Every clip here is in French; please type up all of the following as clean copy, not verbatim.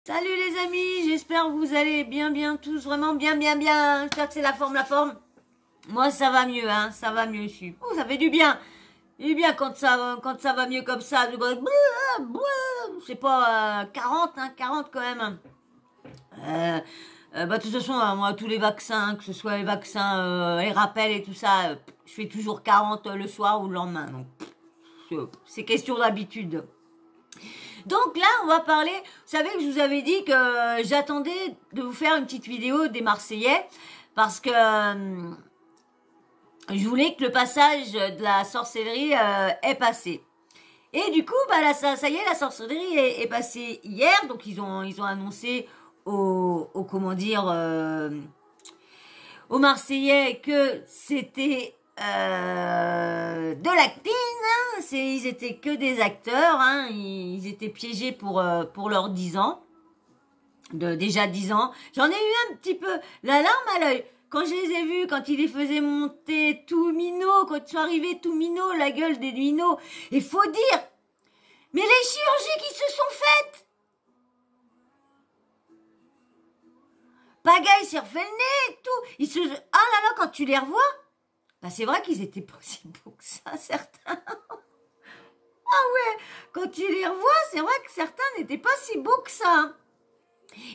Salut les amis, j'espère que vous allez bien tous, vraiment bien. J'espère que c'est la forme. Moi ça va mieux, hein, ça va mieux ici. Oh, ça fait du bien. Du bien quand ça va mieux comme ça. C'est pas 40, hein, 40 quand même. De toute façon, moi, tous les vaccins, que ce soit les vaccins, les rappels et tout ça, je fais toujours 40 le soir ou le lendemain. Donc, c'est question d'habitude. Donc là, on va parler, vous savez que je vous avais dit que j'attendais de vous faire une petite vidéo des Marseillais, parce que je voulais que le passage de la sorcellerie est passé. Et du coup, bah là, ça y est, la sorcellerie est passée hier, donc ils ont annoncé aux comment dire, aux Marseillais que c'était de l'acting, hein. Ils étaient que des acteurs, hein. Ils étaient piégés pour leurs 10 ans, déjà 10 ans. J'en ai eu un petit peu la larme à l'œil quand je les ai vus, quand ils les faisaient monter tout minot, quand ils sont arrivés tout minot, la gueule des minots. Il faut dire, mais les chirurgies qui se sont faites, Pagaille s'est refait le nez, tout. Ah là là, quand tu les revois, bah c'est vrai qu'ils étaient pas si beaux que ça, certains. Ah ouais, quand tu les revois, c'est vrai que certains n'étaient pas si beaux que ça.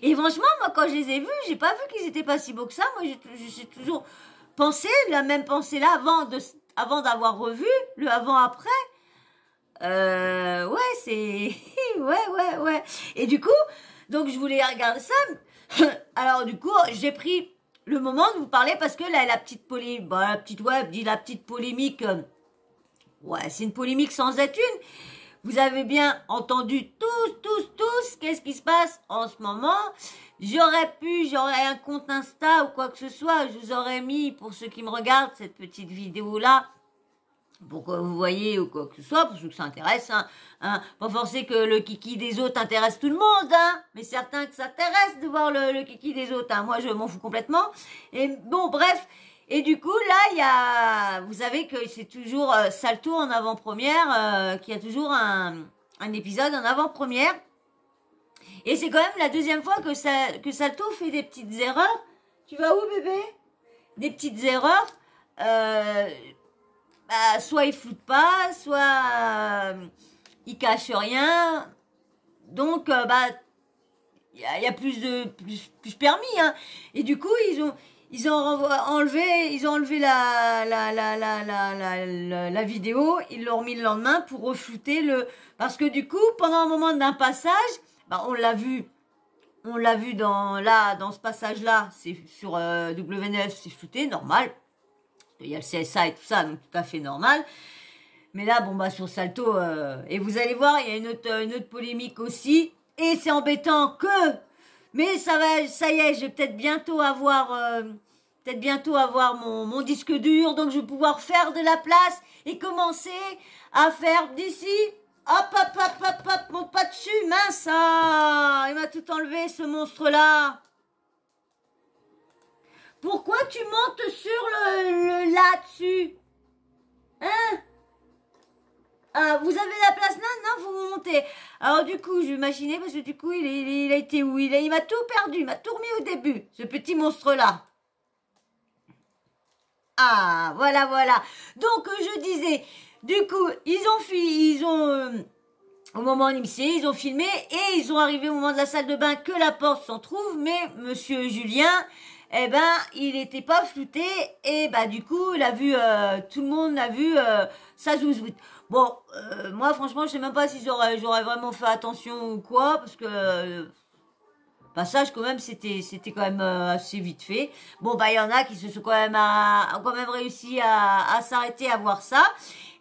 Et franchement, moi, quand je les ai vus, j'ai pas vu qu'ils étaient pas si beaux que ça. Moi, j'ai toujours pensé, la même pensée là, avant d'avoir revu, le avant-après. Ouais, c'est... ouais. Et du coup, donc je voulais regarder ça. Alors du coup, j'ai pris le moment de vous parler parce que là, la petite polémique, la petite polémique, ouais, c'est une polémique sans être une. Vous avez bien entendu tous, qu'est-ce qui se passe en ce moment. J'aurais un compte Insta ou quoi que ce soit, je vous aurais mis, pour ceux qui me regardent, cette petite vidéo-là, pour que vous voyez ou quoi que ce soit, pour ceux que ça intéresse, hein, pas forcément que le kiki des autres intéresse tout le monde, hein, mais certains que ça intéresse de voir le kiki des autres, hein, moi je m'en fous complètement, et bon bref, et du coup là vous savez que c'est toujours Salto en avant-première, qu'il y a toujours un épisode en avant-première, et c'est quand même la deuxième fois que Salto fait des petites erreurs. Tu vas où bébé? Des petites erreurs, soit il floute pas, soit il cache rien. Donc il y a plus permis, hein. Et du coup, ils ont enlevé la vidéo, ils l'ont remis le lendemain pour reflouter parce que du coup, pendant un moment d'un passage, on l'a vu dans ce passage-là, c'est sur W9, c'est flouté, normal. Il y a le CSA et tout ça, donc tout à fait normal. Mais là, sur Salto, et vous allez voir, il y a une autre polémique aussi. Et c'est embêtant mais ça y est, je vais peut-être bientôt avoir mon disque dur, donc je vais pouvoir faire de la place et commencer à faire d'ici. Hop, monte pas dessus, mince, il m'a tout enlevé, ce monstre-là. Pourquoi tu montes sur le là-dessus? Hein? Ah, vous avez la place là? Non, vous montez. Alors du coup, je vais imaginer, parce que du coup, il a été où? Il m'a tout perdu, il m'a tout remis au début, ce petit monstre-là. Ah, voilà. Donc, je disais, du coup, au moment initié, ils ont filmé et ils ont arrivé au moment de la salle de bain que la porte s'en trouve, mais Monsieur Julien, il n'était pas flouté et du coup, il a vu, tout le monde a vu sa zouzoute. Bon, moi franchement, je sais même pas si j'aurais vraiment fait attention ou quoi, parce que passage quand même, c'était quand même assez vite fait. Bon, il y en a qui se sont quand même réussi à s'arrêter à voir ça.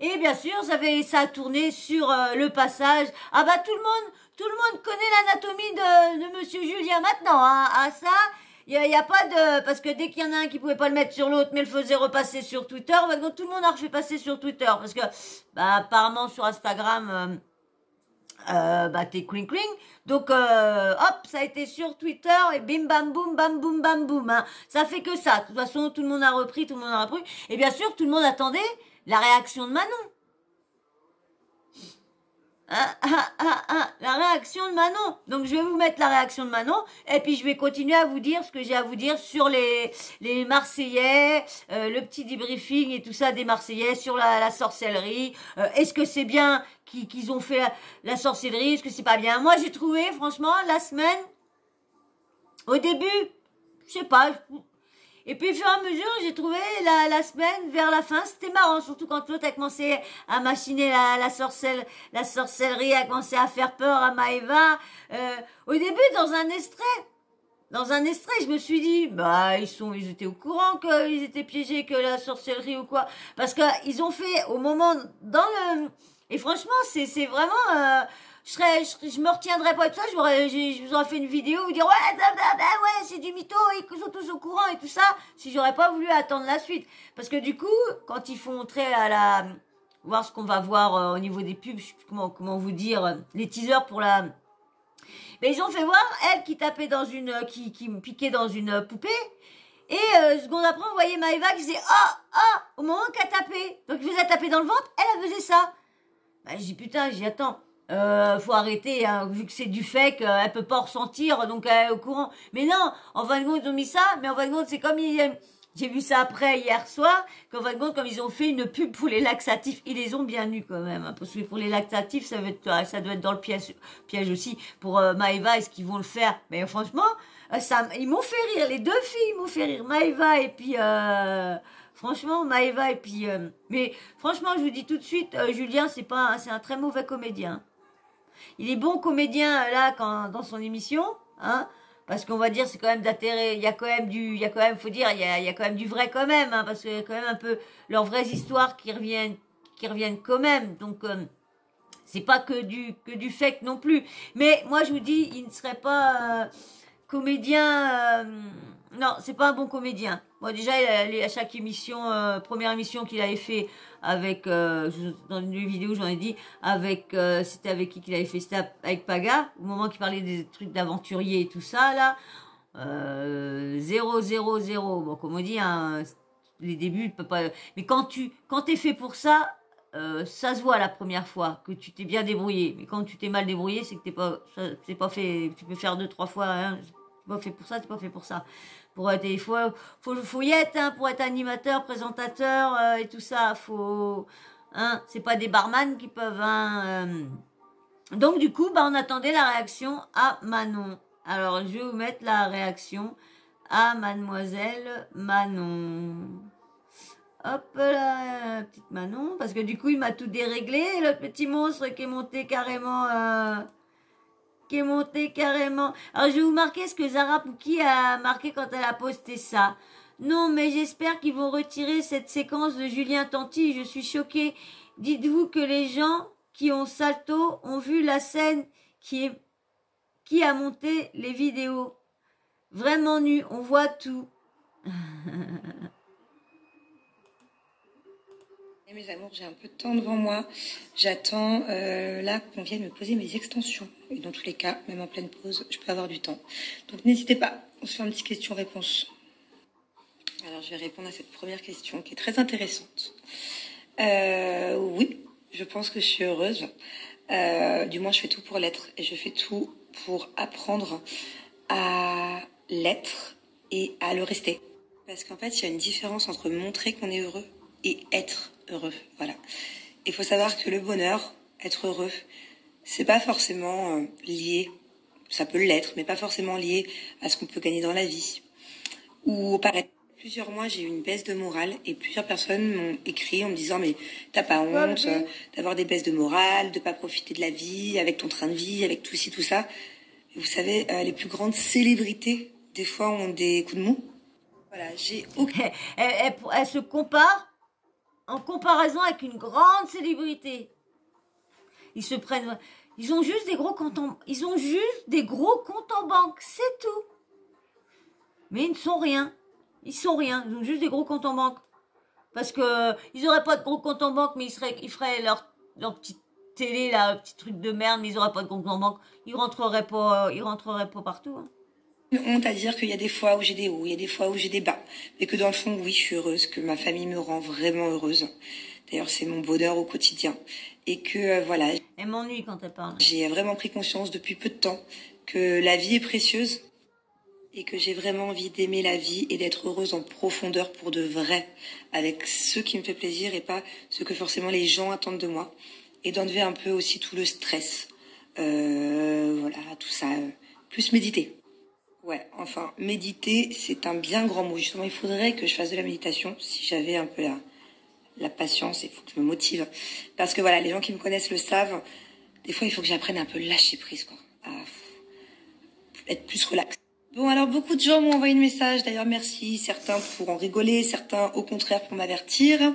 Et bien sûr, ça a tourné sur le passage. Ah tout le monde connaît l'anatomie de Monsieur Julien maintenant, hein. Ah ça, il y a pas de, parce que dès qu'il y en a un qui pouvait pas le mettre sur l'autre, mais le faisait repasser sur Twitter, donc tout le monde a refait passer sur Twitter, parce que apparemment sur Instagram, t'es cling. Donc hop, ça a été sur Twitter et bim bam boum, hein. Ça fait que ça. De toute façon, tout le monde a repris. Et bien sûr, tout le monde attendait la réaction de Manon. La réaction de Manon. Donc je vais vous mettre la réaction de Manon et puis je vais continuer à vous dire ce que j'ai à vous dire sur les Marseillais, le petit debriefing et tout ça des Marseillais sur la sorcellerie. Est-ce que c'est bien qu'ils ont fait la sorcellerie? Est-ce que c'est pas bien? Moi j'ai trouvé franchement la semaine, au début, je sais pas. Et puis, au fur et à mesure, j'ai trouvé la semaine, vers la fin, c'était marrant, surtout quand l'autre a commencé à machiner la sorcellerie, a commencé à faire peur à Maëva. Au début, dans un extrait, je me suis dit, bah, ils étaient au courant qu'ils étaient piégés, que la sorcellerie ou quoi. Parce que ils ont fait, au moment, et franchement, c'est vraiment, je me retiendrai pas de ça, je vous aurais fait une vidéo, vous dire, ouais, ouais, c'est du mytho, ils sont tous au courant et tout ça, si j'aurais pas voulu attendre la suite. Parce que du coup, quand ils font entrer voir ce qu'on va voir au niveau des pubs, je sais plus comment vous dire, les teasers pour mais ils ont fait voir elle qui tapait qui me piquait dans une poupée. Et seconde après, on voyait Maëva qui disait, au moment qu'elle tapait. Donc il faisait taper dans le ventre, elle faisait ça. Bah, je dis putain, j'y attends. Faut arrêter, hein, vu que c'est du fait qu'elle peut pas ressentir, donc elle est au courant. Mais non, en fin de compte, ils ont mis ça, mais en fin de compte, c'est comme j'ai vu ça après, hier soir, qu'en fin de compte, comme ils ont fait une pub pour les laxatifs, ils les ont bien eus quand même, hein, parce que pour les laxatifs, ça doit être dans le piège aussi, pour Maëva, est-ce qu'ils vont le faire? Mais franchement, ils m'ont fait rire, les deux filles m'ont fait rire, Maëva et puis... franchement, Maëva et puis... mais franchement, je vous dis tout de suite, Julien, c'est un très mauvais comédien. Il est bon comédien là dans son émission, hein, parce qu'on va dire c'est quand même d'intérêt. Il y a quand même, faut dire, il y a quand même du vrai quand même, hein, parce qu'il y a quand même un peu leurs vraies histoires qui reviennent quand même. Donc c'est pas que du fake non plus. Mais moi je vous dis, il ne serait pas comédien. Non, c'est pas un bon comédien. Bon, déjà, à chaque émission, première émission qu'il avait fait avec, dans une vidéo, j'en ai dit, c'était avec qui qu'il avait fait? C'était avec Paga, au moment qu'il parlait des trucs d'aventurier et tout ça, là. 0. Bon, comme on dit, hein, les débuts, peut pas. Mais quand t'es fait pour ça, ça se voit la première fois que tu t'es bien débrouillé. Mais quand tu t'es mal débrouillé, c'est que c'est pas fait. Tu peux faire 2-3 fois, hein, c'est pas fait pour ça, c'est pas fait pour ça. Pour être, faut y être, hein, pour être animateur, présentateur et tout ça. C'est pas des barman qui peuvent, hein. Donc du coup, bah on attendait la réaction à Manon. Alors je vais vous mettre la réaction à Mademoiselle Manon. Hop là, petite Manon, parce que du coup il m'a tout déréglé, le petit monstre qui est monté carrément. Alors, je vais vous marquer ce que Zara Pouki a marqué quand elle a posté ça. Non, mais j'espère qu'ils vont retirer cette séquence de Julien Tanti. Je suis choquée. Dites-vous que les gens qui ont salto ont vu la scène qui a monté les vidéos. Vraiment nu, on voit tout. Mes amours, j'ai un peu de temps devant moi. J'attends là qu'on vienne me poser mes extensions. Et dans tous les cas, même en pleine pause, je peux avoir du temps. Donc n'hésitez pas, on se fait une petite question-réponse. Alors je vais répondre à cette première question qui est très intéressante. Oui, je pense que je suis heureuse. Du moins, je fais tout pour l'être. Et je fais tout pour apprendre à l'être et à le rester. Parce qu'en fait, il y a une différence entre montrer qu'on est heureux et être heureux, voilà. Il faut savoir que le bonheur, être heureux, c'est pas forcément lié, ça peut l'être, mais pas forcément lié à ce qu'on peut gagner dans la vie. Ou au paraître. Plusieurs mois, j'ai eu une baisse de morale et plusieurs personnes m'ont écrit en me disant mais t'as pas honte d'avoir des baisses de morale, de pas profiter de la vie, avec ton train de vie, avec tout ci, tout ça. Et vous savez, les plus grandes célébrités, des fois, ont des coups de mou. Voilà, j'ai aucun... Elle se compare en comparaison avec une grande célébrité. Ils ont juste des gros comptes en banque, c'est tout. Mais ils ne sont rien. Ils ont juste des gros comptes en banque. Parce que ils auraient pas de gros comptes en banque, mais ils feraient leur petite télé, là, petit truc de merde, mais ils auraient pas de compte en banque. Ils rentreraient pas partout, hein. honte à dire qu'il y a des fois où j'ai des hauts, il y a des fois où j'ai des bas. Mais que dans le fond, oui, je suis heureuse, que ma famille me rend vraiment heureuse. D'ailleurs, c'est mon bonheur au quotidien. Et que, voilà. Elle m'ennuie quand elle parle. J'ai vraiment pris conscience depuis peu de temps que la vie est précieuse et que j'ai vraiment envie d'aimer la vie et d'être heureuse en profondeur pour de vrai, avec ce qui me fait plaisir et pas ce que forcément les gens attendent de moi. Et d'enlever un peu aussi tout le stress. Voilà, tout ça. Plus méditer. Ouais, enfin, méditer, c'est un bien grand mot. Justement, il faudrait que je fasse de la méditation si j'avais un peu la patience. Il faut que je me motive. Parce que voilà, les gens qui me connaissent le savent. Des fois, il faut que j'apprenne un peu lâcher prise, quoi. À être plus relax. Bon, alors, beaucoup de gens m'ont envoyé un message. D'ailleurs, merci. Certains pour en rigoler, certains, au contraire, pour m'avertir.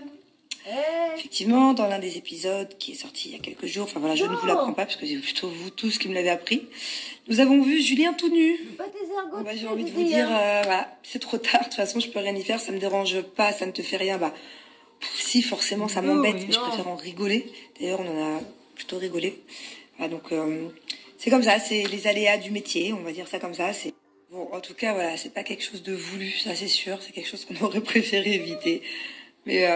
Effectivement, dans l'un des épisodes qui est sorti il y a quelques jours, enfin voilà, je ne vous l'apprends pas parce que c'est plutôt vous tous qui me l'avez appris. Nous avons vu Julien tout nu. Pas tes ergots. Bah, j'ai envie de vous dire, voilà, c'est trop tard. De toute façon, je peux rien y faire. Ça me dérange pas, ça ne te fait rien. Bah, si forcément, ça m'embête, mais je préfère en rigoler. D'ailleurs, on en a plutôt rigolé. Voilà, donc c'est comme ça, c'est les aléas du métier, on va dire ça comme ça. C'est bon, en tout cas, voilà, c'est pas quelque chose de voulu, ça c'est sûr. C'est quelque chose qu'on aurait préféré éviter. Mais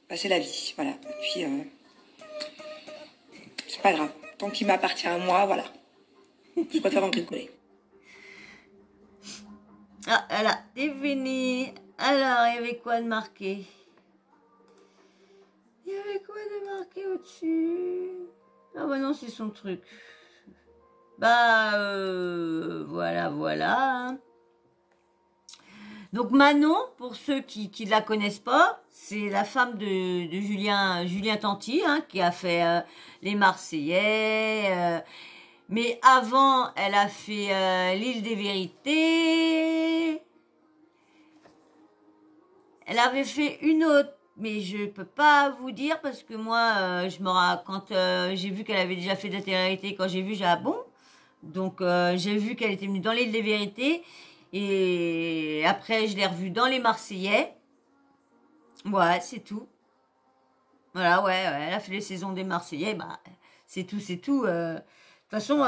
bah, c'est la vie, voilà. Et puis, c'est pas grave. Tant qu'il m'appartient à moi, voilà. Je préfère en rigoler. Ah, voilà, c'est fini. Alors, il y avait quoi de marqué? Il y avait quoi de marqué au-dessus? Ah bah non, c'est son truc. Bah, voilà, voilà. Donc Manon, pour ceux qui ne la connaissent pas, c'est la femme de Julien Tanti, hein, qui a fait les Marseillais. Mais avant, elle a fait l'Île des Vérités. Elle avait fait une autre, mais je peux pas vous dire parce que moi, quand j'ai vu qu'elle avait déjà fait de la télé-réalité, quand j'ai vu, j'ai dit, ah bon. Donc j'ai vu qu'elle était venue dans l'Île des Vérités. Et après, je l'ai revue dans les Marseillais. Ouais, c'est tout. Voilà, ouais, elle a fait les saisons des Marseillais. Bah, c'est tout, c'est tout. De toute façon,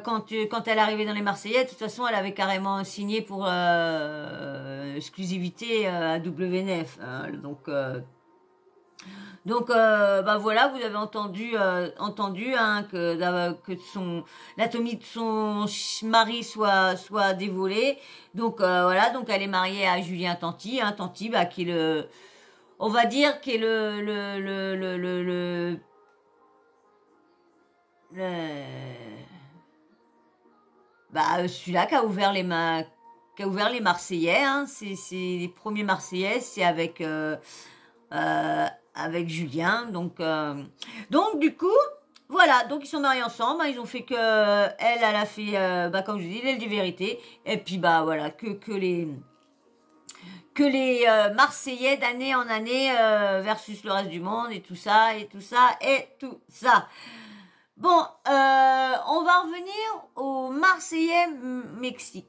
quand elle est arrivée dans les Marseillais, de toute façon, elle avait carrément signé pour exclusivité à WNF. Hein, donc, bah voilà, vous avez entendu hein, que l'anatomie de son mari soit dévoilée. Donc voilà, donc elle est mariée à Julien Tanti, hein, Tanti, bah qui est on va dire qui est celui-là qui a ouvert les Marseillais, hein, c'est les premiers Marseillais, c'est avec Julien, donc du coup, voilà, donc ils sont mariés ensemble, hein, ils ont fait que elle a fait, comme je vous dis, l'Île des Vérités, et puis bah voilà, que les Marseillais d'année en année versus le reste du monde, et tout ça, et tout ça, et tout ça. Bon, on va revenir au Marseillais Mexique.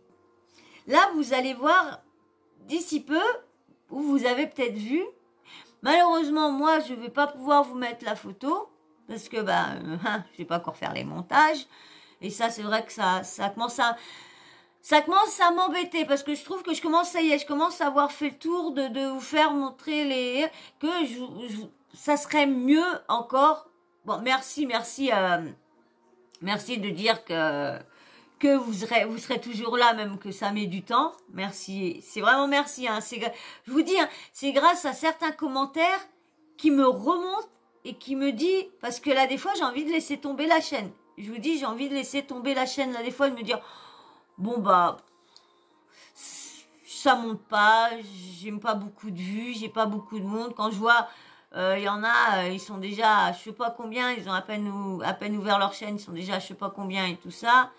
Là, vous allez voir d'ici peu, où vous avez peut-être vu. Malheureusement, moi, je ne vais pas pouvoir vous mettre la photo parce que je ne vais pas encore faire les montages. Et ça, c'est vrai que ça commence à m'embêter parce que je trouve que je commence à avoir fait le tour de vous faire montrer ça serait mieux encore. Bon, merci de dire que vous serez toujours là, même que ça met du temps. Merci, c'est vraiment merci. Hein. Je vous dis, hein, c'est grâce à certains commentaires qui me remontent et qui me disent, parce que là, des fois, j'ai envie de laisser tomber la chaîne. Je vous dis, j'ai envie de laisser tomber la chaîne, là, des fois, de me dire, bon, bah, ça monte pas, j'aime pas beaucoup de vues, j'ai pas beaucoup de monde. Quand je vois, il y en a, ils sont déjà à je sais pas combien, ils ont à peine ouvert leur chaîne, ils sont déjà à je sais pas combien et tout ça.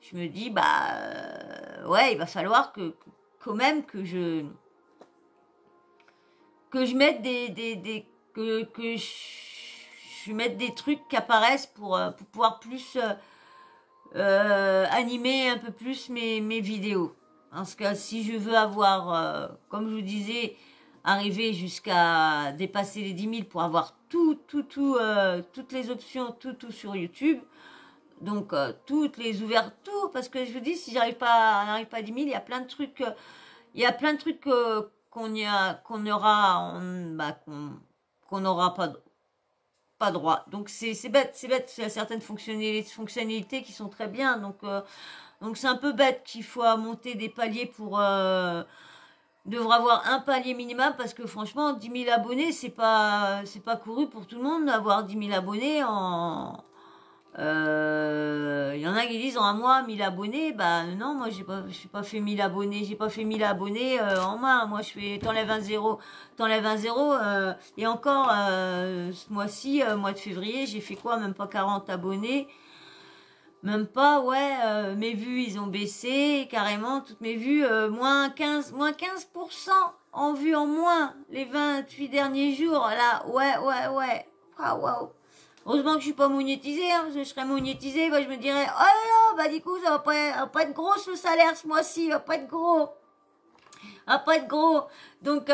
Je me dis, ouais, il va falloir quand même que je mette que je mette des trucs qui apparaissent pour pouvoir plus animer un peu plus mes vidéos. Parce que si je veux avoir, comme je vous disais, arriver jusqu'à dépasser les 10 000 pour avoir toutes les options, tout sur YouTube, Donc, toutes les ouvertures, parce que je vous dis, si j'arrive pas, on n'arrive pas à 10 000, il y a plein de trucs, qu'on aura, qu'on n'aura pas droit. Donc, c'est bête, il y a certaines fonctionnalités qui sont très bien. Donc c'est un peu bête qu'il faut monter des paliers pour, devra avoir un palier minimum parce que franchement, 10 000 abonnés, c'est pas couru pour tout le monde d'avoir 10 000 abonnés en, il y en a qui disent en un mois 1000 abonnés. Bah non, moi j'ai pas fait 1000 abonnés, j'ai pas fait 1000 abonnés en main. Moi je fais t'enlèves un zéro, et encore ce mois-ci, mois de février, j'ai fait quoi, même pas 40 abonnés. Même pas, ouais, mes vues, ils ont baissé, carrément, toutes mes vues, moins 15% en vues en moins, les 28 derniers jours, là, ouais. Ah, waouh. Heureusement que je suis pas monétisée, hein, parce que je serais monétisée, bah, je me dirais, oh là là, bah, du coup, ça va pas être gros ce salaire ce mois-ci, il va pas être gros. Donc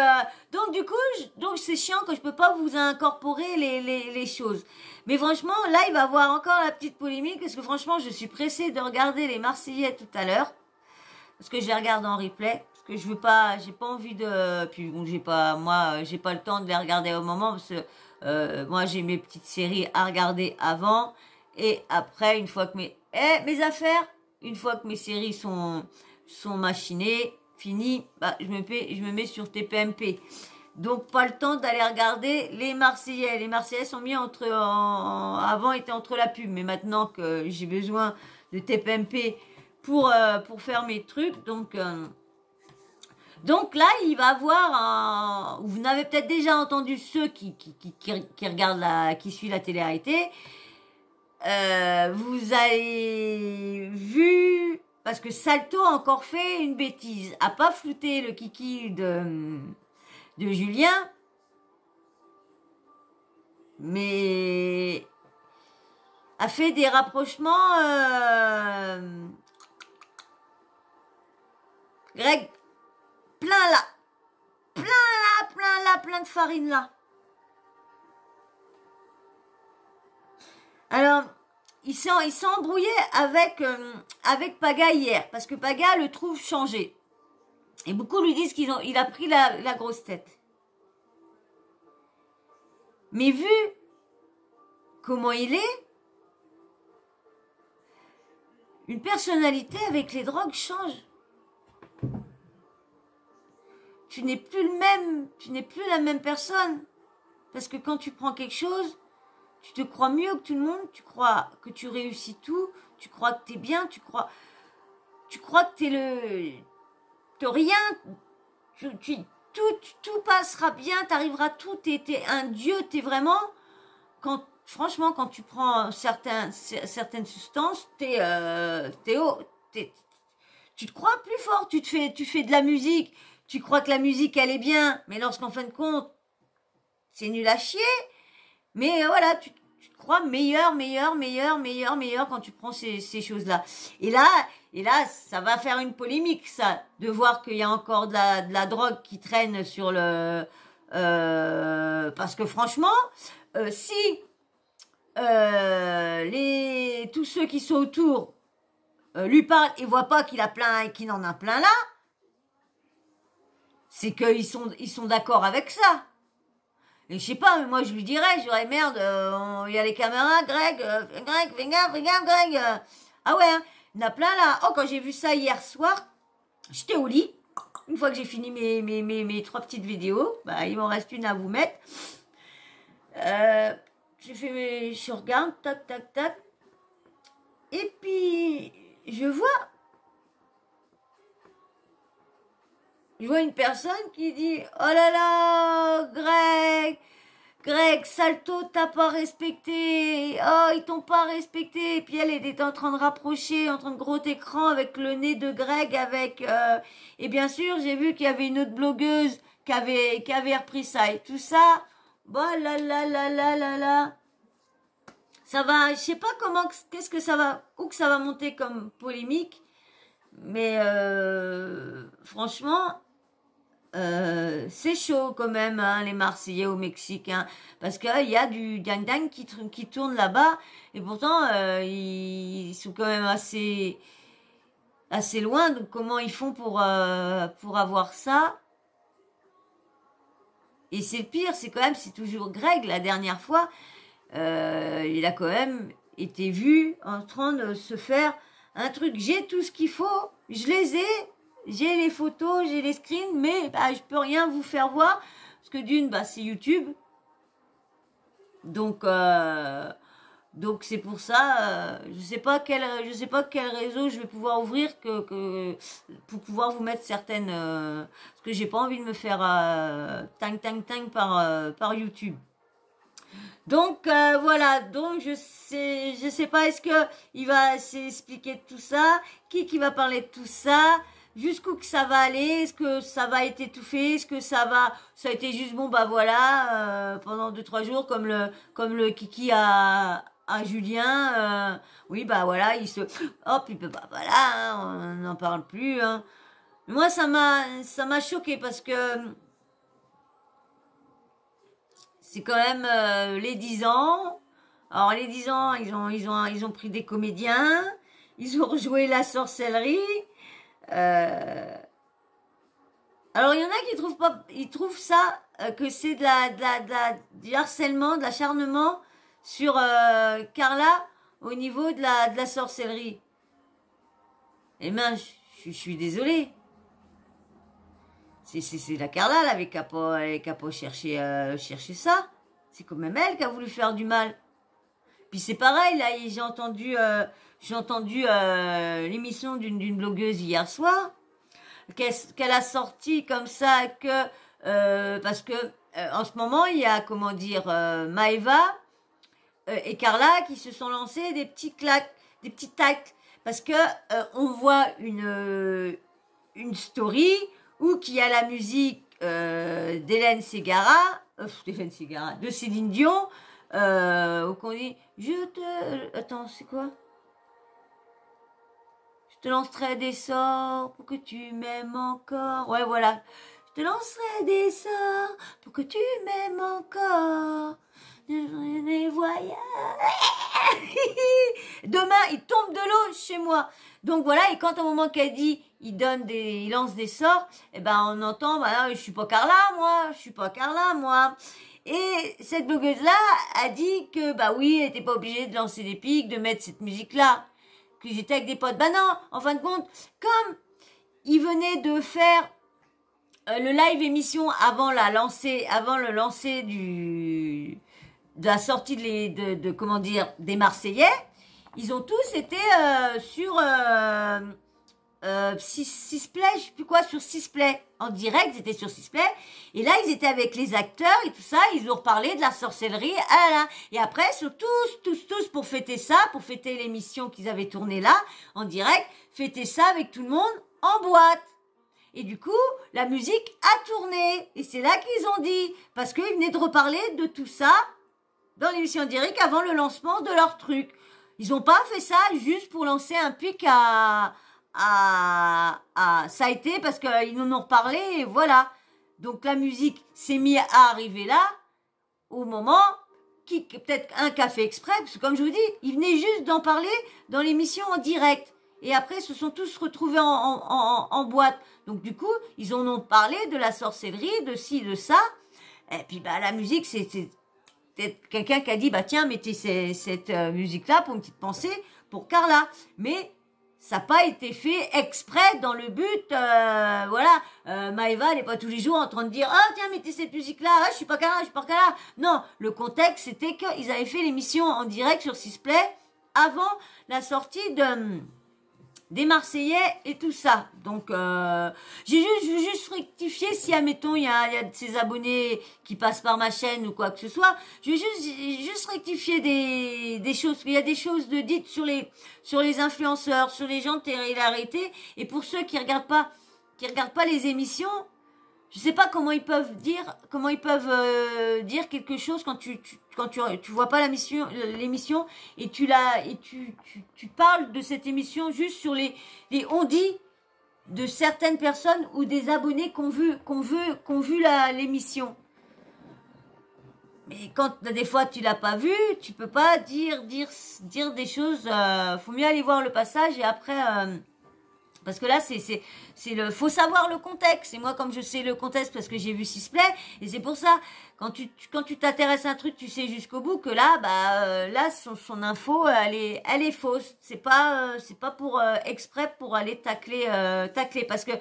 du coup, donc c'est chiant que je peux pas vous incorporer les choses. Mais franchement, là, il va y avoir encore la petite polémique, parce que franchement, je suis pressée de regarder les Marseillais tout à l'heure, parce que je les regarde en replay, parce que j'ai pas envie de, puis bon, j'ai pas le temps de les regarder au moment, parce que moi, j'ai mes petites séries à regarder avant, et après, une fois que une fois que mes séries sont machinées, fini, bah, je me mets sur TPMP. Donc, pas le temps d'aller regarder les Marseillais. Les Marseillais sont mis avant, étaient entre la pub. Mais maintenant que j'ai besoin de TPMP pour faire mes trucs. Donc là, il va y avoir vous n'avez peut-être déjà entendu ceux qui regardent qui suivent la télé-réalité. Vous avez vu, parce que Salto a encore fait une bêtise, a pas flouté le kiki de Julien, mais a fait des rapprochements. Greg, plein de farine là. Alors, il s'est embrouillé avec Paga hier, parce que Paga le trouve changé. Et beaucoup lui disent qu'il a pris la grosse tête. Mais vu comment il est, une personnalité avec les drogues change. Tu n'es plus la même personne. Parce que quand tu prends quelque chose, tu te crois mieux que tout le monde, tu crois que tu réussis tout, tu crois que t'es bien, tu crois que t'es rien, tout passera bien, t'arriveras tout, t'es un dieu, t'es vraiment, franchement, quand tu prends certaines substances, tu te crois plus fort, tu fais de la musique, tu crois que la musique elle est bien, mais lorsqu'en fin de compte, c'est nul à chier. Mais voilà, tu te crois meilleur quand tu prends ces choses-là. Et là, ça va faire une polémique, ça, de voir qu'il y a encore de la drogue qui traîne sur le... parce que franchement, si tous ceux qui sont autour lui parlent et voient pas qu'il a plein et qu'il en a plein là, c'est qu'ils sont d'accord avec ça. Et je sais pas, mais moi je lui dirais merde, il y a les caméras, Greg, fais gaffe, Greg. Ah ouais, hein, il y en a plein là. Oh, quand j'ai vu ça hier soir, j'étais au lit. Une fois que j'ai fini mes 3 petites vidéos, bah il m'en reste une à vous mettre. Je regarde, tac. Et puis, je vois une personne qui dit « Oh là là, Greg, Salto t'a pas respecté. Oh, ils t'ont pas respecté. » Et puis elle était en train de rapprocher, en train de gros écran avec le nez de Greg, et bien sûr, j'ai vu qu'il y avait une autre blogueuse qui avait repris ça. Et tout ça, bah là. Ça va, je sais pas qu'est-ce que ça va, où que ça va monter comme polémique. Mais franchement, c'est chaud quand même, hein, les Marseillais au Mexique, hein, parce qu'il y a du dang-dang qui tourne là-bas, et pourtant, ils sont quand même assez loin, donc comment ils font pour avoir ça? Et c'est le pire, c'est quand même, c'est toujours Greg, la dernière fois, il a quand même été vu en train de se faire un truc. J'ai tout ce qu'il faut, je les ai, j'ai les photos, j'ai les screens, mais bah, je peux rien vous faire voir, parce que d'une, bah, c'est YouTube. Donc c'est pour ça, je sais pas quel réseau je vais pouvoir ouvrir pour pouvoir vous mettre certaines, parce que j'ai pas envie de me faire tang par YouTube. Donc voilà, donc je sais pas, est-ce que il va s'expliquer de tout ça, qui va parler de tout ça, jusqu'où que ça va aller, est-ce que ça va être étouffé, est-ce que ça a été juste bon bah voilà pendant 2-3 jours comme le kiki à Julien, oui bah voilà hop il peut pas voilà hein, on n'en parle plus hein. Moi ça m'a choqué parce que c'est quand même les 10 ans. Alors les 10 ans, ils ont pris des comédiens, ils ont rejoué la sorcellerie. Alors il y en a qui trouvent pas, ils trouvent ça que c'est du harcèlement, de l'acharnement sur Carla au niveau de la sorcellerie. Eh ben, je suis désolée. C'est la Carla, elle avait qu'à pas chercher ça. C'est quand même elle qui a voulu faire du mal. Puis c'est pareil, là, j'ai entendu l'émission d'une blogueuse hier soir, qu'elle a sorti comme ça parce que en ce moment, il y a, comment dire, Maëva et Carla qui se sont lancés des petits tacles. Parce que on voit une story où qu'il y a la musique d'Hélène Ségara, de Céline Dion, où qu'on dit attends, c'est quoi? Je te lancerai des sorts pour que tu m'aimes encore. Ouais, voilà. Je te lancerai des sorts pour que tu m'aimes encore. Des voyages. Demain, il tombe de l'eau chez moi. Donc voilà, et quand au moment qu'elle dit, il lance des sorts, eh ben on entend, bah, je suis pas Carla, moi. Et cette blogueuse-là a dit que, bah oui, elle était pas obligée de lancer des pics, de mettre cette musique-là, qu'ils étaient avec des potes. Bah non, en fin de compte, comme ils venaient de faire le live émission avant le lancer de la sortie comment dire, des Marseillais, ils ont tous été sur Sisplay, je sais plus quoi, sur Sisplay. En direct, ils étaient sur Sisplay. Et là, ils étaient avec les acteurs et tout ça. Ils ont reparlé de la sorcellerie. Ah là. Et après, sur tous, pour fêter ça, pour fêter l'émission qu'ils avaient tournée là, en direct, fêter ça avec tout le monde en boîte. Et du coup, la musique a tourné. Et c'est là qu'ils ont dit. Parce qu'ils venaient de reparler de tout ça dans l'émission direct avant le lancement de leur truc. Ils n'ont pas fait ça juste pour lancer un pic ça a été parce qu'ils nous ont reparlé et voilà. Donc la musique s'est mise à arriver là au moment peut-être un café exprès, parce que comme je vous dis, ils venaient juste d'en parler dans l'émission en direct. Et après, se sont tous retrouvés en boîte. Donc du coup, ils en ont parlé de la sorcellerie, de ci, de ça. Et puis bah la musique, c'est peut-être quelqu'un qui a dit, bah tiens, mettez cette musique-là pour une petite pensée pour Carla. Mais ça n'a pas été fait exprès dans le but, voilà. Maëva, elle n'est pas tous les jours en train de dire, ah tiens, mettez cette musique-là, ah, je suis pas Carla. Non, le contexte, c'était qu'ils avaient fait l'émission en direct sur Sisplay avant la sortie des Marseillais et tout ça. Donc, je veux juste rectifier si, admettons, il y a de ces abonnés qui passent par ma chaîne ou quoi que ce soit. Je veux juste rectifier des choses. Il y a des choses dites sur les influenceurs, sur les gens de télé-réalité. Et pour ceux qui regardent pas les émissions, je sais pas comment ils peuvent dire quelque chose quand tu vois pas l'émission et tu parles de cette émission juste sur les on dit de certaines personnes ou des abonnés qui ont vu l'émission. Mais quand des fois tu l'as pas vu, tu peux pas dire des choses. Faut mieux aller voir le passage et après, parce que là faut savoir le contexte. Et moi, comme je sais le contexte parce que j'ai vu Sisplay, et c'est pour ça quand tu t'intéresses à un truc, tu sais jusqu'au bout que là, là son info, elle est fausse. C'est pas pour exprès pour aller tacler parce que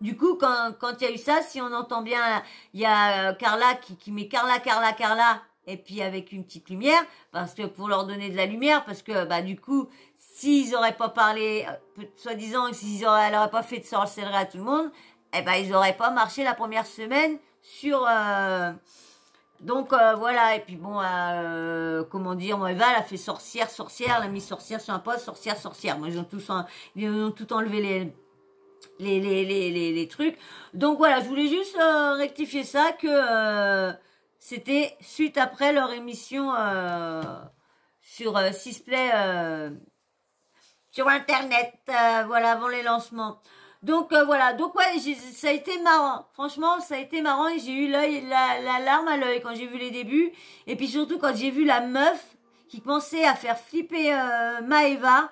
du coup, quand il y a eu ça, si on entend bien, il y a Carla qui met Carla, et puis avec une petite lumière, parce que pour leur donner de la lumière, parce que du coup, s'ils auraient pas parlé, soi-disant, elle aurait pas fait de sorcellerie à tout le monde, ils auraient pas marché la première semaine sur. Donc voilà, et puis bon, comment dire, moi Eva, elle a fait sorcière, elle a mis sorcière sur un poste, sorcière. Moi, ils ont tout enlevé les trucs. Donc voilà, je voulais juste rectifier ça que c'était suite après leur émission sur Sisplay sur internet, voilà, avant les lancements. Donc voilà, donc ouais, ça a été marrant. Franchement, ça a été marrant et j'ai eu la larme à l'œil quand j'ai vu les débuts et puis surtout quand j'ai vu la meuf qui pensait à faire flipper Maeva,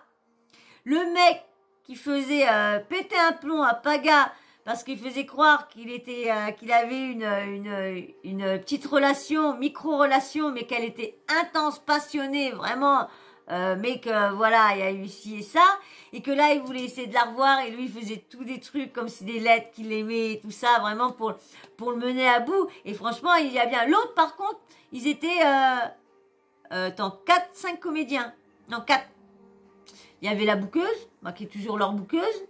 le mec qui faisait péter un plomb à Paga parce qu'il faisait croire qu'il avait une petite relation, micro-relation, mais qu'elle était intense, passionnée, vraiment, mais que voilà, il y a eu ci et ça, et que là, il voulait essayer de la revoir, et lui, il faisait tous des trucs comme si des lettres qu'il aimait et tout ça, vraiment pour le mener à bout. Et franchement, il y a bien. L'autre, par contre, ils étaient 4-5 comédiens. Non, 4. Il y avait la bouqueuse, qui est toujours leur bouqueuse.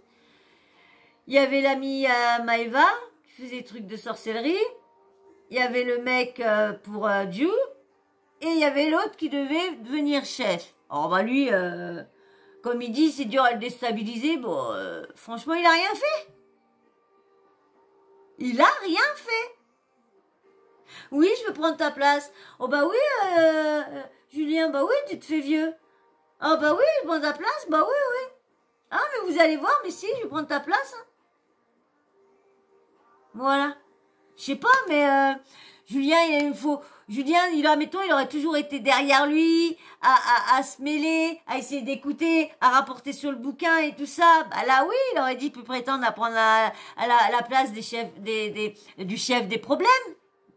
Il y avait l'ami Maeva, qui faisait des trucs de sorcellerie. Il y avait le mec pour Dieu. Et il y avait l'autre qui devait devenir chef. Alors lui, comme il dit, c'est dur à le déstabiliser. Bon, franchement, il a rien fait. Il a rien fait. Oui, je veux prendre ta place. Oh oui, Julien, oui, tu te fais vieux. Ah oui, je prends ta place, oui. Ah, mais vous allez voir, mais si, je vais prendre ta place. Hein. Voilà. Je sais pas, mais Julien, Julien, mettons, il aurait toujours été derrière lui, à se mêler, à essayer d'écouter, à rapporter sur le bouquin et tout ça. Là, oui, il aurait dit, il peut prétendre à prendre la place du chef des problèmes.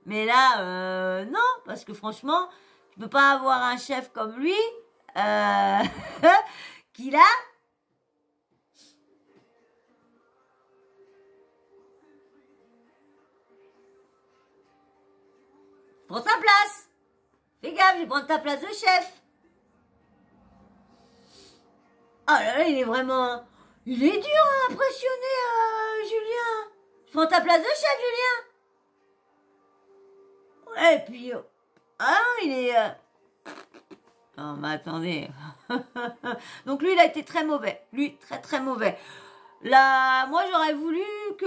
Mais là, non, parce que franchement, tu peux pas avoir un chef comme lui, qu'il a. Prends ta place. Fais gaffe, je vais prendre ta place de chef. Ah là là, il est vraiment. Il est dur à impressionner, Julien. Je prends ta place de chef, Julien. Ouais, et puis. Il est. Non, mais attendez. Donc lui, il a été très mauvais. Lui, très très mauvais. Moi, j'aurais voulu que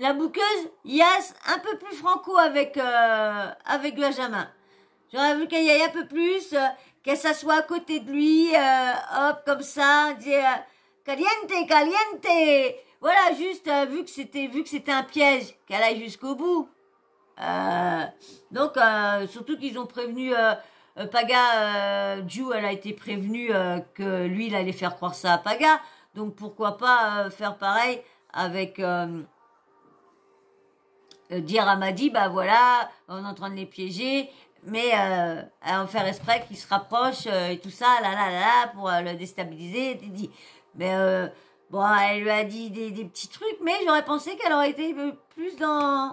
la bouqueuse Yas un peu plus franco avec Benjamin. J'aurais voulu qu'elle y aille un peu plus, qu'elle s'assoie à côté de lui, hop, comme ça, dire caliente. Voilà, juste vu que c'était un piège, qu'elle aille jusqu'au bout. Donc, surtout qu'ils ont prévenu Paga, Ju, elle a été prévenue que lui, il allait faire croire ça à Paga. Donc, pourquoi pas faire pareil avec... dire à Madi, voilà, on est en train de les piéger, mais en faire exprès qu'ils se rapprochent et tout ça, pour le déstabiliser, dit. Mais elle lui a dit des petits trucs, mais j'aurais pensé qu'elle aurait été plus dans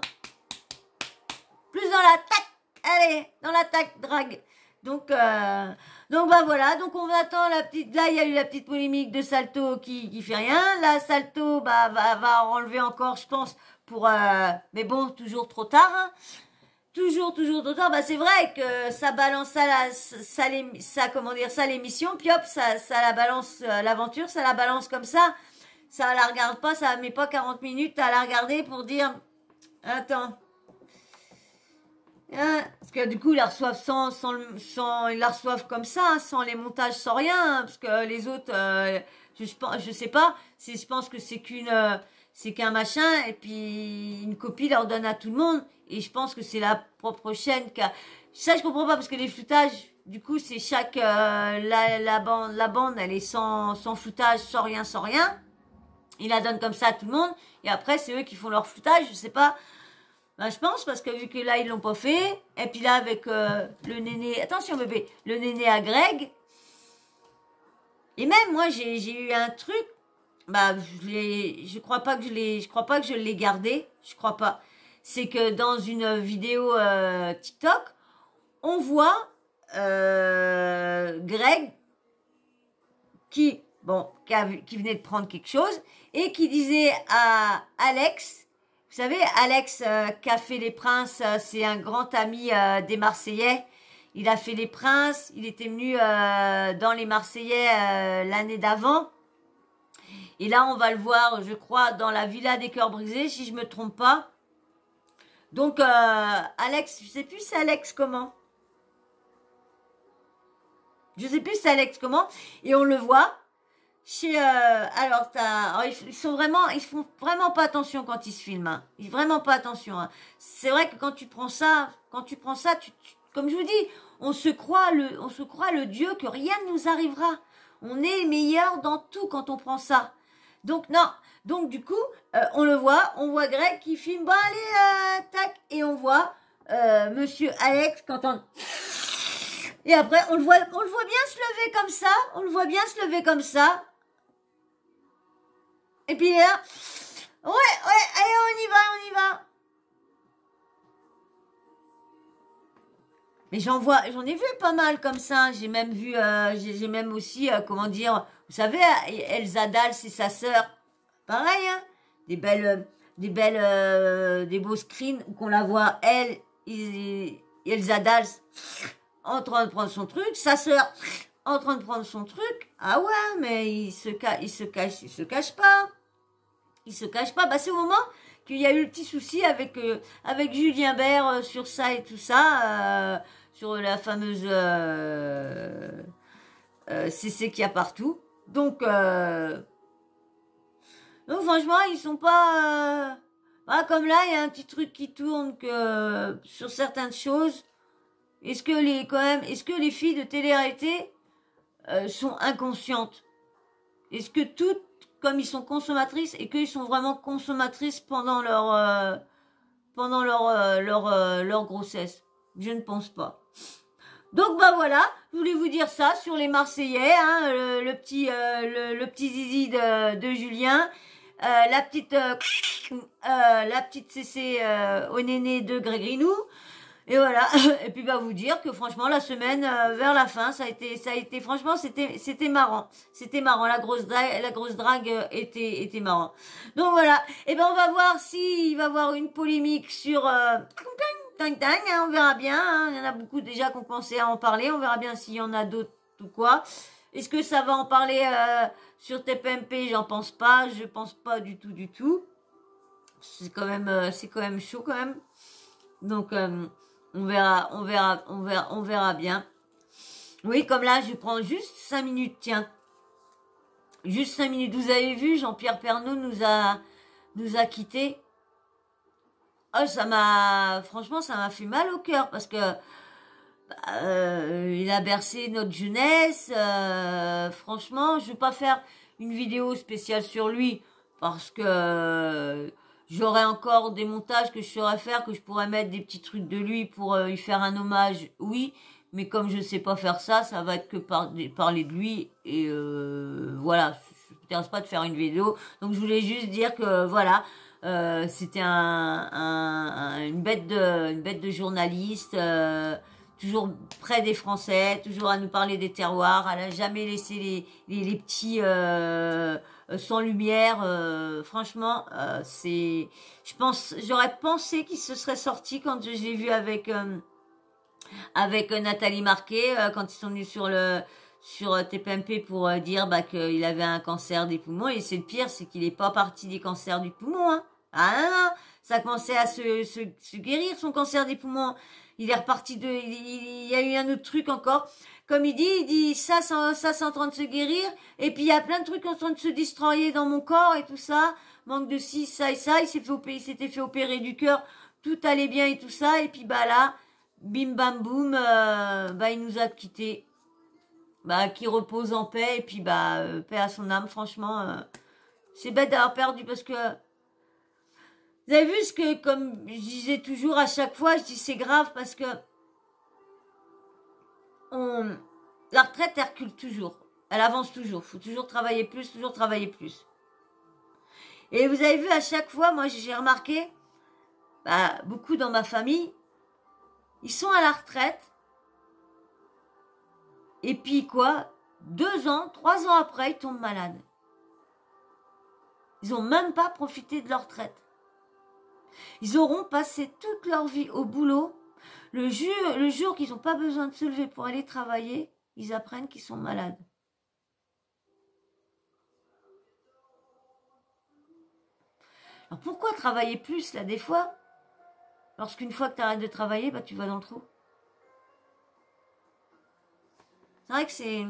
l'attaque, allez, dans l'attaque drague. Donc voilà, donc on attend la petite, là il y a eu la petite polémique de Salto qui fait rien, là Salto va enlever encore, je pense, mais bon, toujours trop tard, hein. Toujours trop tard. C'est vrai que ça balance ça l'émission, puis hop, ça la balance l'aventure, ça la balance comme ça. Ça la regarde pas, ça met pas 40 minutes à la regarder pour dire, attends. Parce que du coup, ils la reçoivent ils la reçoivent comme ça, sans les montages, sans rien, parce que les autres, Je sais pas. Je pense que c'est qu'un machin et puis une copie leur donne à tout le monde. Et je pense que c'est la propre chaîne qui a. Ça, je comprends pas parce que les floutages, du coup, c'est chaque la bande, elle est sans floutage, sans rien, sans rien. Ils la donnent comme ça à tout le monde. Et après, c'est eux qui font leur floutage. Je sais pas. Ben, je pense parce que vu que là, ils l'ont pas fait. Et puis là, avec le néné... Attention, bébé. Le néné à Greg. Et même, moi, j'ai eu un truc. Bah, je crois pas que je l'ai gardé. Je crois pas. C'est que dans une vidéo TikTok, on voit Greg qui venait de prendre quelque chose et qui disait à Alex, vous savez, Alex qui a fait les Princes, c'est un grand ami des Marseillais. Il a fait les Princes, il était venu dans les Marseillais l'année d'avant. Et là, on va le voir, je crois, dans la Villa des Cœurs Brisés, si je me trompe pas. Donc, Alex, je sais plus c'est Alex comment. Je sais plus c'est Alex comment. Et on le voit. Alors, ils font vraiment pas attention quand ils se filment. Hein. Ils vraiment pas attention. Hein. C'est vrai que quand tu prends ça, comme je vous dis, on se croit le Dieu que rien ne nous arrivera. On est meilleur dans tout quand on prend ça. Donc non. Donc du coup, on voit Greg qui filme. Bon allez, tac, et on voit Monsieur Alex quand on. Et après, on le voit bien se lever comme ça. On le voit bien se lever comme ça. Et puis là, ouais, allez, on y va. Mais j'en ai vu pas mal comme ça. J'ai même vu, j'ai même aussi, comment dire, vous savez, Elsa Dals et sa sœur, pareil, hein, des beaux screens où qu'on la voit, Elsa Dals, en train de prendre son truc, sa sœur, en train de prendre son truc. Ah ouais, mais il se cache pas. Il se cache pas. Bah, c'est au moment qu'il y a eu le petit souci avec Julien Bert sur ça et tout ça, sur la fameuse CC qu'il y a partout. Donc franchement, ils sont pas... voilà, comme là, il y a un petit truc qui tourne que sur certaines choses. Est-ce que les filles de télé-réalité sont inconscientes? Est-ce que toutes, comme ils sont consommatrices, et qu'ils sont vraiment consommatrices pendant leur grossesse? Je ne pense pas. Donc bah voilà, je voulais vous dire ça sur les Marseillais, hein, le petit zizi de Julien, la petite CC au néné de Grégrinou. Et voilà. Et puis bah vous dire que franchement la semaine vers la fin ça a été franchement c'était marrant. C'était marrant, la grosse drague était marrant. Donc voilà. Et ben on va voir s'il va y avoir une polémique sur hein, on verra bien, hein. Il y en a beaucoup déjà qui ont pensé à en parler, on verra bien s'il y en a d'autres ou quoi. Est-ce que ça va en parler sur TPMP? J'en pense pas, je pense pas du tout. C'est quand même chaud quand même. Donc on verra bien. Oui, comme là, je prends juste 5 minutes, tiens. Juste 5 minutes. Vous avez vu, Jean-Pierre Pernaut nous a quittés. Oh, franchement, ça m'a fait mal au cœur parce que il a bercé notre jeunesse. Franchement, je vais pas faire une vidéo spéciale sur lui parce que j'aurais encore des montages que je saurais faire, que je pourrais mettre des petits trucs de lui pour lui faire un hommage, oui. Mais comme je sais pas faire ça, ça va être que parler de lui. Et voilà, je ne m'intéresse pas de faire une vidéo. Donc je voulais juste dire que voilà, c'était une bête de journaliste, toujours près des Français, toujours à nous parler des terroirs. Elle n'a jamais laissé les petits... sans lumière, franchement, j'aurais pensé qu'il se serait sorti quand je l'ai vu avec Nathalie Marquet, quand ils sont venus sur TPMP pour dire qu'il avait un cancer des poumons. Et c'est le pire, c'est qu'il n'est pas parti des cancers du poumon, hein. Ah non, ça commençait à se guérir son cancer des poumons. Il est reparti il y a eu un autre truc encore. comme il dit ça, ça c'est en train de se guérir. Et puis il y a plein de trucs en train de se destroyer dans mon corps et tout ça. Manque de ci, ça et ça. Il s'était fait opérer du cœur. Tout allait bien et tout ça. Et puis bah là, bim bam boum, bah il nous a quittés. Bah qui repose en paix. Et puis bah paix à son âme. Franchement, c'est bête d'avoir perdu parce que vous avez vu ce que, comme je disais toujours à chaque fois, je dis c'est grave parce que la retraite, elle recule toujours. Elle avance toujours. Il faut toujours travailler plus, toujours travailler plus. Et vous avez vu à chaque fois, moi j'ai remarqué, bah, beaucoup dans ma famille, ils sont à la retraite. Et puis quoi, 2 ans, 3 ans après, ils tombent malades. Ils n'ont même pas profité de leur retraite. Ils auront passé toute leur vie au boulot. Le jour qu'ils n'ont pas besoin de se lever pour aller travailler, ils apprennent qu'ils sont malades. Alors pourquoi travailler plus là des fois? Lorsqu'une fois que tu arrêtes de travailler, bah, tu vas dans le trou. C'est vrai que c'est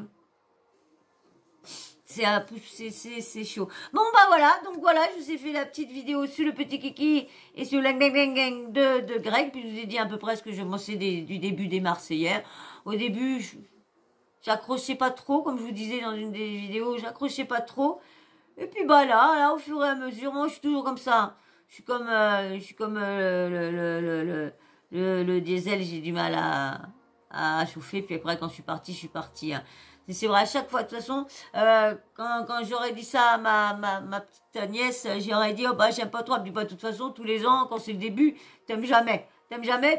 chaud. Bon bah voilà, donc voilà, je vous ai fait la petite vidéo sur le petit kiki et sur la gang de Greg, puis je vous ai dit à peu près ce que je pensais du début des Marseillais. Au début, j'accrochais pas trop, comme je vous disais dans une des vidéos, j'accrochais pas trop. Et puis bah là, au fur et à mesure, moi je suis toujours comme ça. Je suis comme le diesel, j'ai du mal à chauffer, puis après quand je suis partie. Hein. C'est vrai, à chaque fois, de toute façon, quand j'aurais dit ça à ma petite nièce, j'aurais dit, oh bah j'aime pas trop, puis bah de toute façon, tous les ans, quand c'est le début, t'aimes jamais,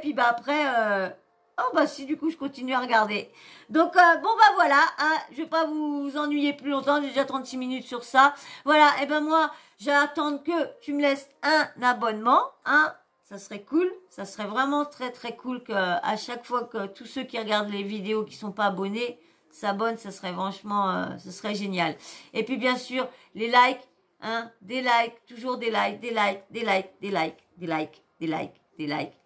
puis bah après, oh bah si, du coup, je continue à regarder. Donc, bon bah voilà, hein, je vais pas vous ennuyer plus longtemps, j'ai déjà 36 minutes sur ça. Voilà, et ben moi, j'attends que tu me laisses un abonnement, hein. Ça serait cool, ça serait vraiment très très cool que à chaque fois que tous ceux qui regardent les vidéos qui sont pas abonnés s'abonnent, ça serait franchement, ce serait génial. Et puis bien sûr, les likes, hein, des likes, toujours des likes, des likes, des likes, des likes, des likes, des likes, des likes.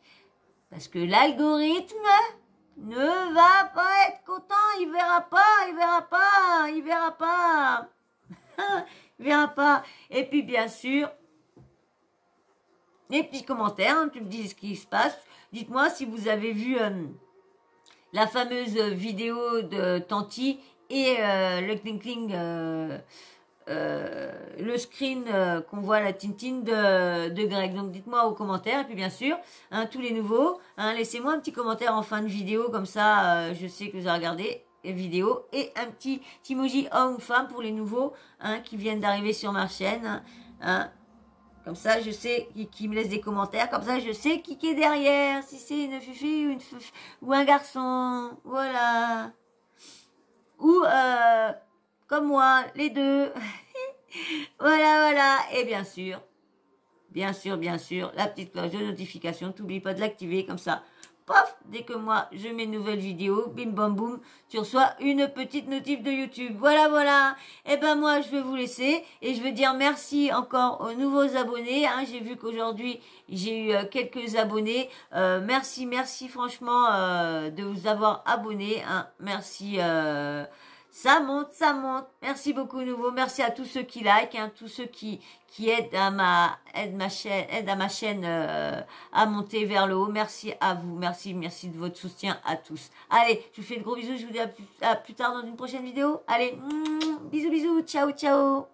Parce que l'algorithme ne va pas être content, il verra pas, il verra pas, il verra pas. Il verra pas. Et puis bien sûr, les petits commentaires, hein, tu me dis ce qui se passe. Dites-moi si vous avez vu la fameuse vidéo de Tanti et le cling le screen qu'on voit à la Tintine de Greg. Donc dites-moi aux commentaires. Et puis bien sûr, hein, tous les nouveaux, hein, laissez-moi un petit commentaire en fin de vidéo. Comme ça, je sais que vous avez regardé les vidéos. Et un petit emoji homme ou femme pour les nouveaux, hein, qui viennent d'arriver sur ma chaîne. Hein. Comme ça, je sais qui me laisse des commentaires. Comme ça, je sais qui est derrière. Si c'est une fille ou un garçon. Voilà. Ou, comme moi, les deux. Voilà. Et bien sûr, la petite cloche de notification. T'oublies pas de l'activer. Comme ça, paf, dès que moi, je mets une nouvelle vidéo, bim bam boum, tu reçois une petite notif de YouTube. Voilà. Et ben moi, je vais vous laisser et je veux dire merci encore aux nouveaux abonnés. Hein. J'ai vu qu'aujourd'hui, j'ai eu quelques abonnés. Merci franchement de vous avoir abonnés. Hein. Merci. Ça monte. Merci beaucoup nouveau. Merci à tous ceux qui like, hein, tous ceux qui aident à ma chaîne à monter vers le haut. Merci à vous. Merci de votre soutien à tous. Allez, je vous fais de gros bisous. Je vous dis à plus tard dans une prochaine vidéo. Allez, bisous. Ciao. Bisous.